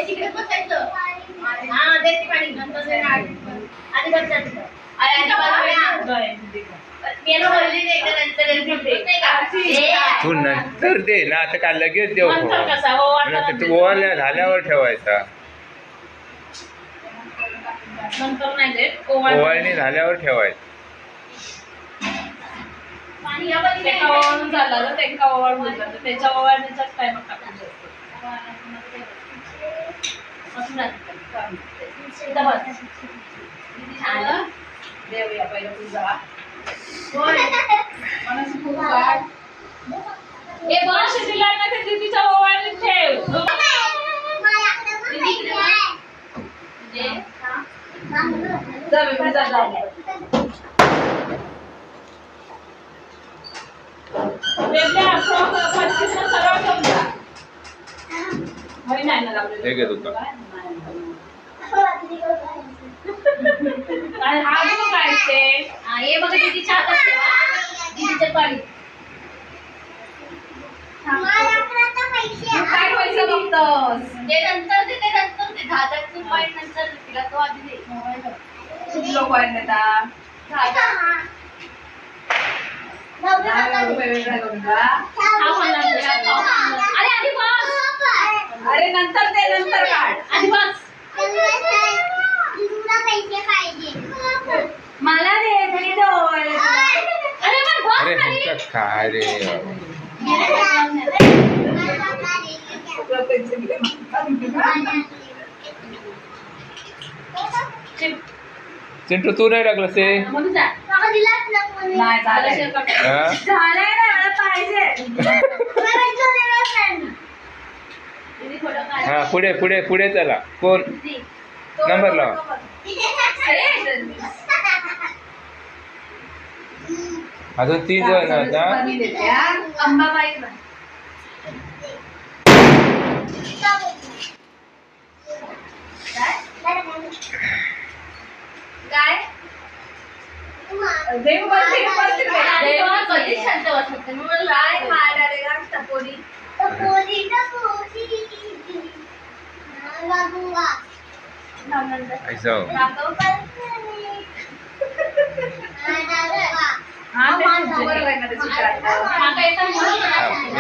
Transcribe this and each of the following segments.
तिकडे बसायचं. हा देते पाणी नंतर आधी बसायचं. तू नंतर दे ना, आता काय लगेच देऊ. तू ओवाळल्या झाल्यावर ठेवायचा. ओवाळणी झाल्यावर ठेवायचं. त्याच्या ओवाळणीचाच टाइम टाकून देऊया पहिलं तुझा ए बस तिला ना ते दीदीच्या ओवाळणीत ठेव. हे बघा दीदीच्या हातात ठेवा. दीदीच्या पाणी काय पैसे बघतोस ते नंतर ते नंतर ते 10,000 रुपये नंतर तिला तो आधी दे. किती लोक आहेत नेता 10,000 रुपये वेगळा करून का. अरे आधी बस. अरे नंतर ते नंतर काढ. आधी बस. पैसे पाहिजे मला दे. अरे काय रे चिंटू तू नाही टाकलं ते हा पुढे पुढे पुढे चला. कोण नंबर लावा. अजून 30 जण आता. अंबाबाई काय देव बसते शांत बसते म्हणून काय मारायला लागतं पोरी पोरी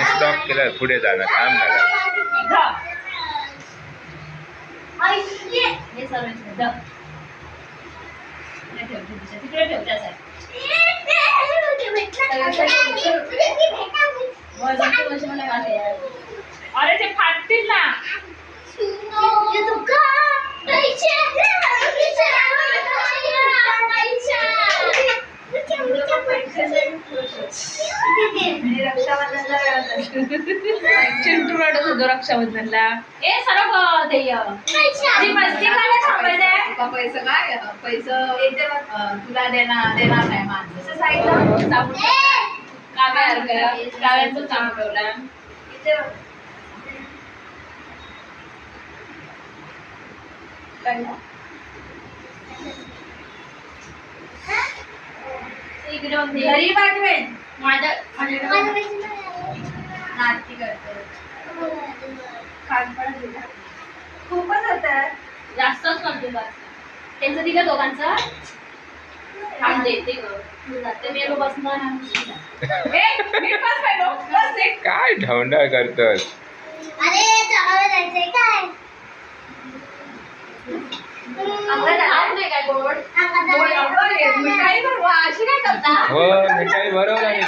स्टॉप केला. पुढे जाणार काम झालं. अरे ते फाटतील ना. चिंटू रडत होतो रक्षाबंधनला. ए सरक ध्येय मस्ती काय थांबायचं. पैसे काय पैसे तुला देणार नाही माझं सांगितलं. काव्याचं काम ठेवला. घरी पाठवेन. माझ्या नाटकी करते. खूपच होत. जास्तच करते. त्यांचं दिलं दोघांचं काय ढवंडा करतोस. हो मिठाई बरोबर आहे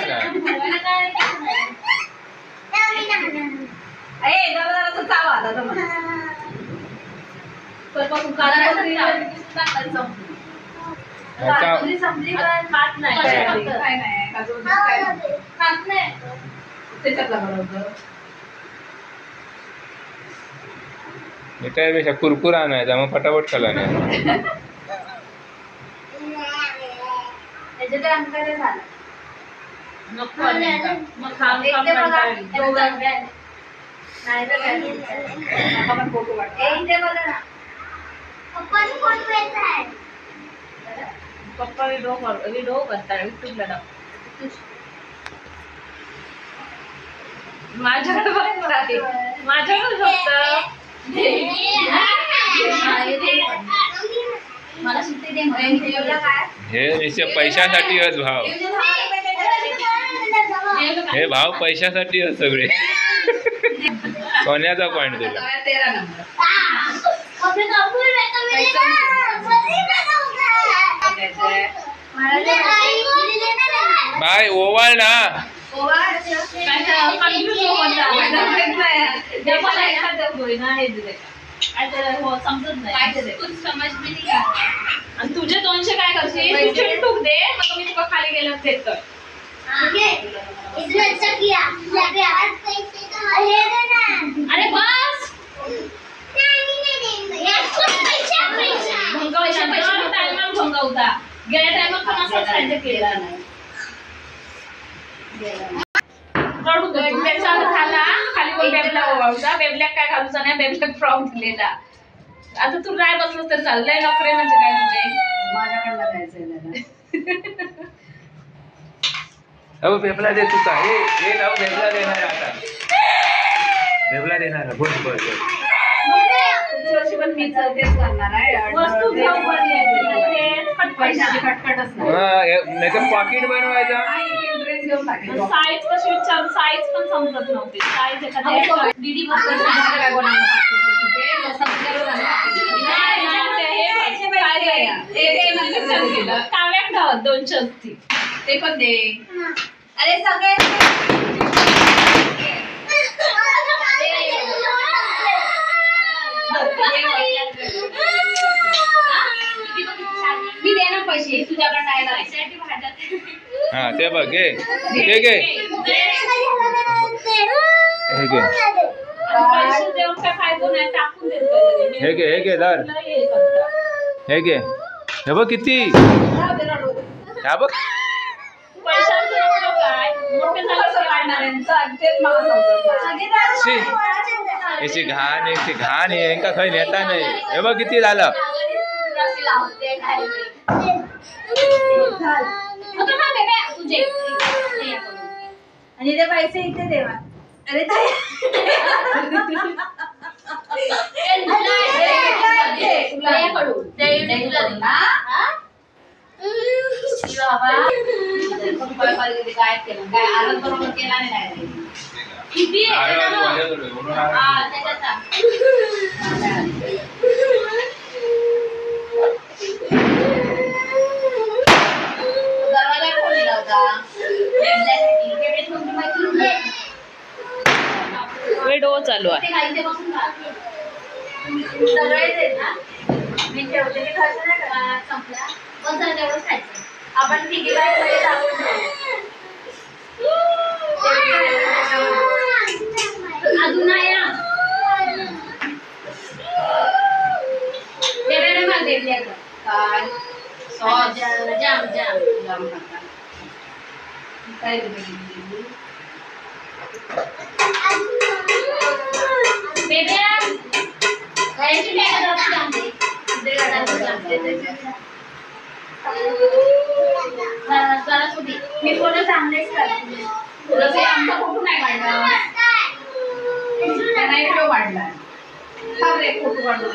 मिठाईपेक्षा कुरकुरा आणायचा मग फटाफट खाला नाही. पप्पा व्हिडिओ करतात युट्यूबला. माझ्याकडे बघ माझ्याकडे बघत हे निश्चय पैशासाठी भाव, हे भाव पैशासाठी सगळे. सोन्याचा पॉइंट दिला. 13 नंबर. बाय ओवाळ ना. समजत नाही समज आणि तुझे 200 काय करशील, चिंटूक दे मग मी तुका खाली गेलं ते कर. अरे बस टायमाला भंगवता, गेल्या टायमात पण असंच खायचं केला नाही. झाला खाली बेबला ओवाळूचा, बेबल्याक काय घालूचा नाही, बेबल्याक फ्रॉक दिलेला. आता तू नाही बसलंस तर चाललंय नोकरी म्हणजे काय तुझे माझ्याकडनं जायचंय. अहो बेबला दे तुका, हे जाऊ बेबला देणार आता, बेबला देणार. बस बस वर्षी पण मी तेच करणार आहे. वस्तू खटखटच नाही तर पाकिट बनवायचा. साईज कशी विचार, साईज पण समजत नव्हती. साईज एखाद्या दीदी काव्यात गावात 200 असतील ते पण दे. अरे सगळे मी देणार पैसे तुझ्याकडे नाही. हा ते बघ घे घे घे हे घे पैसे देऊन काय फायदा नाही, टाकून देत. हे घे हे घे धर हे घे. हे बघ किती, हा बघ पैशांचं काय मोठे झालं वाढणार तेच मला समजत. याची घाण याची घाण हे का खै नेता नाही. हे बघ किती झालं. तुझे आणि ते पैसे इथे देवा. अरे काय केलं काय आनंद बरोबर केला नाही. किती दरवाजा खोलला होता. व्हिडिओ चालू आहे. आपण तिघी अजून नाही जाम जाम जाम काय मी कोणा सांगतेच का आमचा फोटो नाही वाढला नाही वाढला. फोटो वाढलो.